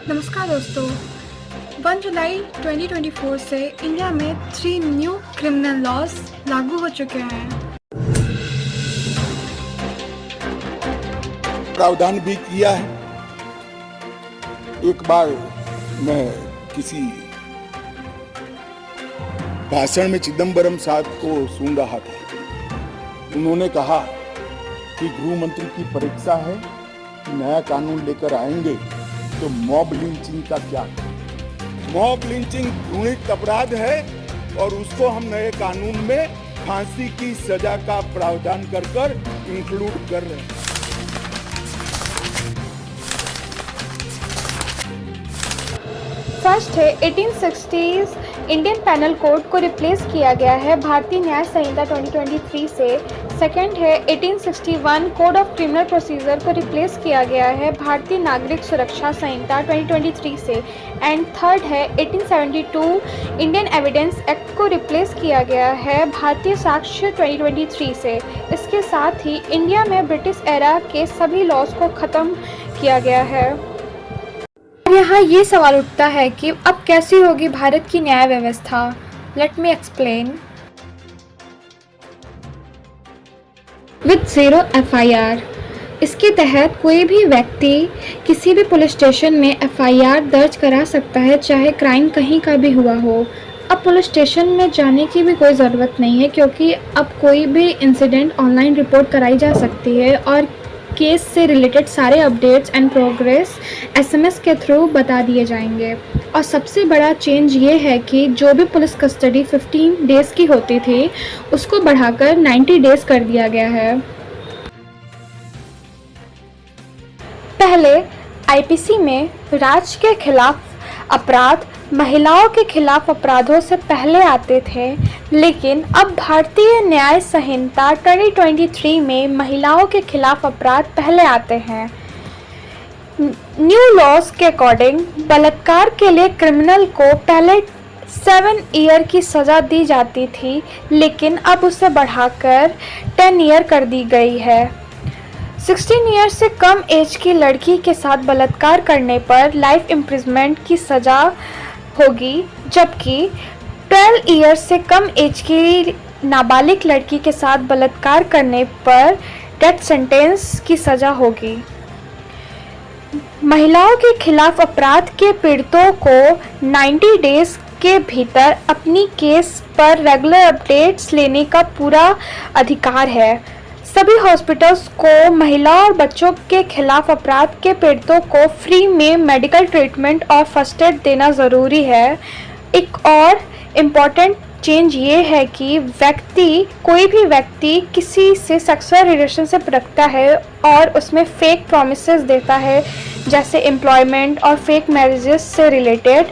नमस्कार दोस्तों। 1 जुलाई 2024 से इंडिया में 3 न्यू क्रिमिनल लॉज लागू हो चुके हैं। प्रावधान भी किया है। एक बार मैं किसी भाषण में चिदम्बरम साहब को सुन रहा था। उन्होंने कहा कि गृह मंत्री की परीक्षा है, नया कानून लेकर आएंगे तो मॉब लिंचिंग का क्या। मॉब लिंचिंग घृणित अपराध है और उसको हम नए कानून में फांसी की सजा का प्रावधान कर इंक्लूड कर रहे हैं। फर्स्ट है 1860s इंडियन पैनल कोड को रिप्लेस किया गया है भारतीय न्याय संहिता 2023 से। सेकंड है 1861 कोड ऑफ क्रिमिनल प्रोसीजर को रिप्लेस किया गया है भारतीय नागरिक सुरक्षा संहिता 2023 से। एंड थर्ड है 1872 इंडियन एविडेंस एक्ट को रिप्लेस किया गया है भारतीय साक्ष्य 2023 से। इसके साथ ही इंडिया में ब्रिटिश एरा के सभी लॉज को ख़त्म किया गया है। यहाँ ये सवाल उठता है कि अब कैसी होगी भारत की न्याय व्यवस्था। Let me explain. With zero FIR, इसके तहत कोई भी व्यक्ति किसी भी पुलिस स्टेशन में FIR दर्ज करा सकता है, चाहे क्राइम कहीं का भी हुआ हो। अब पुलिस स्टेशन में जाने की भी कोई ज़रूरत नहीं है, क्योंकि अब कोई भी इंसिडेंट ऑनलाइन रिपोर्ट कराई जा सकती है और केस से रिलेटेड सारे अपडेट्स एंड प्रोग्रेस SMS के थ्रू बता दिए जाएंगे। और सबसे बड़ा चेंज ये है कि जो भी पुलिस कस्टडी 15 डेज़ की होती थी उसको बढ़ाकर 90 डेज़ कर दिया गया है। पहले IPC में राज्य के खिलाफ अपराध महिलाओं के खिलाफ अपराधों से पहले आते थे, लेकिन अब भारतीय न्याय संहिता 2023 में महिलाओं के खिलाफ अपराध पहले आते हैं। न्यू लॉज के अकॉर्डिंग बलात्कार के लिए क्रिमिनल को पहले 7 ईयर की सज़ा दी जाती थी, लेकिन अब उसे बढ़ाकर 10 ईयर कर दी गई है। 16 ईयर से कम एज की लड़की के साथ बलात्कार करने पर लाइफ इम्प्रिजमेंट की सज़ा होगी, जबकि 12 ईयर से कम एज की नाबालिग लड़की के साथ बलात्कार करने पर डेथ सेंटेंस की सज़ा होगी। महिलाओं के खिलाफ अपराध के पीड़ितों को 90 डेज के भीतर अपनी केस पर रेगुलर अपडेट्स लेने का पूरा अधिकार है। सभी हॉस्पिटल्स को महिला और बच्चों के खिलाफ अपराध के पीड़ितों को फ्री में मेडिकल ट्रीटमेंट और फर्स्ट एड देना ज़रूरी है। एक और इम्पॉर्टेंट चेंज ये है कि कोई भी व्यक्ति किसी से सेक्सुअल रिलेशनशिप रखता है और उसमें फेक प्रॉमिसेस देता है, जैसे एम्प्लॉयमेंट और फेक मैरिजेस से रिलेटेड,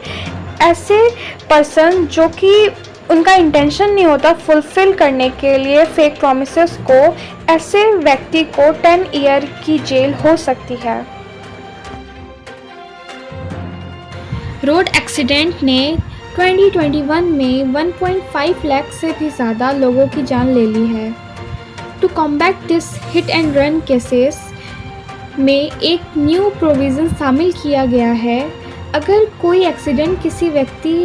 ऐसे पर्सन जो कि उनका इंटेंशन नहीं होता फुलफिल करने के लिए फेक प्रॉमिसेस को, ऐसे व्यक्ति को 10 ईयर की जेल हो सकती है। रोड एक्सीडेंट ने 2021 में 1.5 लाख से भी ज़्यादा लोगों की जान ले ली है। To combat this hit and run cases में एक न्यू प्रोविज़न शामिल किया गया है। अगर कोई एक्सीडेंट किसी व्यक्ति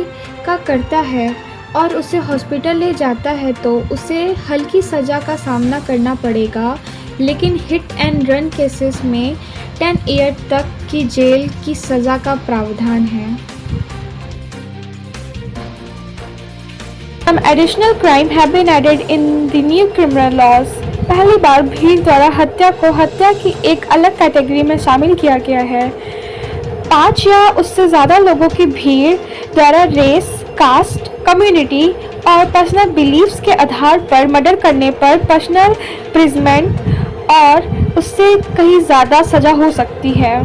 का करता है और उसे हॉस्पिटल ले जाता है तो उसे हल्की सज़ा का सामना करना पड़ेगा, लेकिन हिट एंड रन केसेस में 10 ईयर तक की जेल की सज़ा का प्रावधान है। Some additional crime have been added in the new criminal laws. पहली बार भीड़ द्वारा हत्या को हत्या की एक अलग कैटेगरी में शामिल किया गया है। 5 या उससे ज़्यादा लोगों की भीड़ द्वारा रेस, कास्ट, कम्युनिटी और पर्सनल बिलीफ्स के आधार पर मर्डर करने पर पर्सनल इम्प्रिजमेंट और उससे कहीं ज़्यादा सज़ा हो सकती है।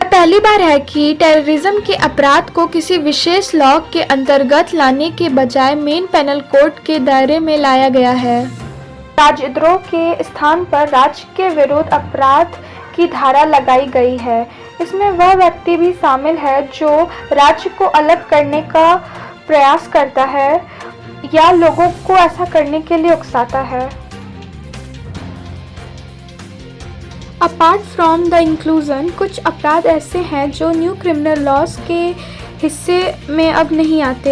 पहली बार है कि टेररिज्म के अपराध को किसी विशेष लॉ के अंतर्गत लाने के बजाय मेन पैनल कोड के दायरे में लाया गया है। राजद्रोह के स्थान पर राज्य के विरुद्ध अपराध की धारा लगाई गई है। इसमें वह व्यक्ति भी शामिल है जो राज्य को अलग करने का प्रयास करता है या लोगों को ऐसा करने के लिए उकसाता है। अपार्ट फ्रॉम द इंक्लूजन, कुछ अपराध ऐसे हैं जो न्यू क्रिमिनल लॉज के हिस्से में अब नहीं आते।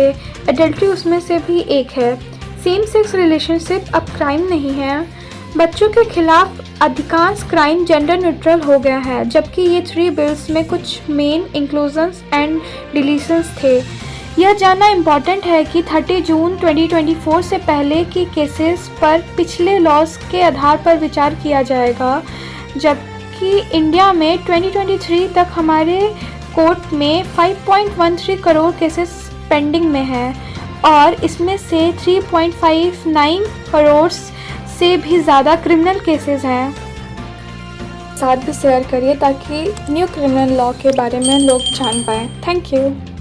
एडल्ट्री उसमें से भी एक है। सेम सेक्स रिलेशनशिप अब क्राइम नहीं है। बच्चों के खिलाफ अधिकांश क्राइम जेंडर न्यूट्रल हो गया है, जबकि ये 3 बिल्स में कुछ मेन इंक्लूजन्स एंड डिलीशंस थे। यह जानना इम्पॉर्टेंट है कि 30 जून 2024 से पहले के केसेस पर पिछले लॉज के आधार पर विचार किया जाएगा, जबकि इंडिया में 2023 तक हमारे कोर्ट में 5.13 करोड़ केसेस पेंडिंग में हैं और इसमें से 3.59 करोड़ से भी ज़्यादा क्रिमिनल केसेस हैं। साथ भी शेयर करिए ताकि न्यू क्रिमिनल लॉ के बारे में लोग जान पाएँ। Thank you.